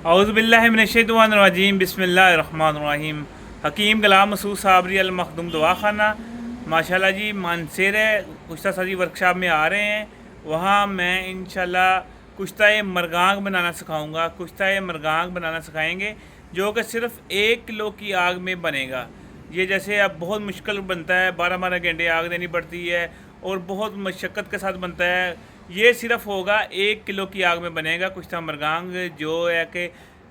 अऊज़ुबिल्लाहि मिनश्शैतानिर्रजीम बिस्मिल्लाहिर्रहमानिर्रहीम। हकीम कलाम मसूद साबरी अल मखदूम दवाखाना माशाल्लाह जी मानसर है, कुश्ता साजी वर्कशॉप में आ रहे हैं। वहाँ मैं इंशाल्लाह कुश्ता मरगांग बनाना सिखाऊंगा। कुश्ता मरगांग बनाना सिखाएंगे जो कि सिर्फ 1 किलो की आग में बनेगा। ये जैसे अब बहुत मुश्किल बनता है, 12-12 घंटे आग देनी पड़ती है और बहुत मशक्क़त के साथ बनता है। ये सिर्फ होगा 1 किलो की आग में बनेगा कुश्ता मरगांग, जो है कि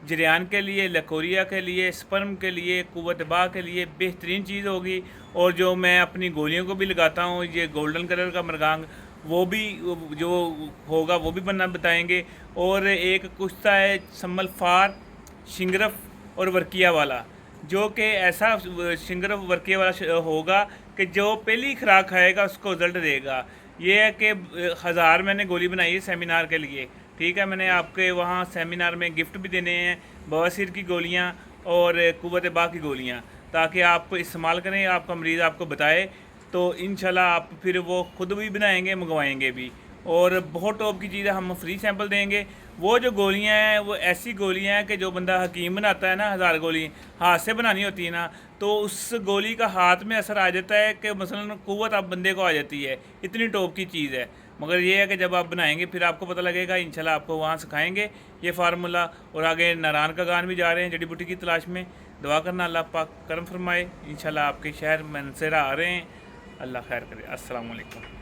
जरियान के लिए, लकोरिया के लिए, स्पर्म के लिए, कुव्वत बा के लिए बेहतरीन चीज़ होगी। और जो मैं अपनी गोलियों को भी लगाता हूँ, ये गोल्डन कलर का मरगांग, वो भी जो होगा वो भी बनना बताएंगे। और एक कुश्ता है सम्मल फार, शिंगरफ और वर्किया वाला, जो कि ऐसा शिंगरफ वर्किया वाला होगा कि जो पहली खुराक खाएगा उसको रिजल्ट देगा। ये है कि 1000 मैंने गोली बनाई है सेमिनार के लिए, ठीक है। मैंने आपके वहाँ सेमिनार में गिफ्ट भी देने हैं, बवासीर की गोलियाँ और कुव्वत बा की गोलियाँ, ताकि आप इस्तेमाल करें, आपका मरीज़ आपको बताए तो इंशाल्लाह आप फिर वो ख़ुद भी बनाएंगे, मंगवाएंगे भी। और बहुत टॉप की चीज़ है, हम फ्री सैंपल देंगे। वो जो गोलियां हैं वो ऐसी गोलियां हैं कि जो बंदा हकीम बनाता है ना, 1000 गोली हाथ से बनानी होती है ना, तो उस गोली का हाथ में असर आ जाता है कि मसलन कुव्वत आप बंदे को आ जाती है। इतनी टॉप की चीज़ है। मगर ये है कि जब आप बनाएंगे फिर आपको पता लगेगा। इंशाल्लाह आपको वहाँ सिखाएंगे ये फार्मूला। और आगे नारायण का गान भी जा रहे हैं जड़ी बूटी की तलाश में। दुआ करना अल्लाह पाक करम फरमाए। इंशाल्लाह आपके शहर मनसेरा आ रहे हैं। अल्लाह खैर करे। अस्सलाम वालेकुम।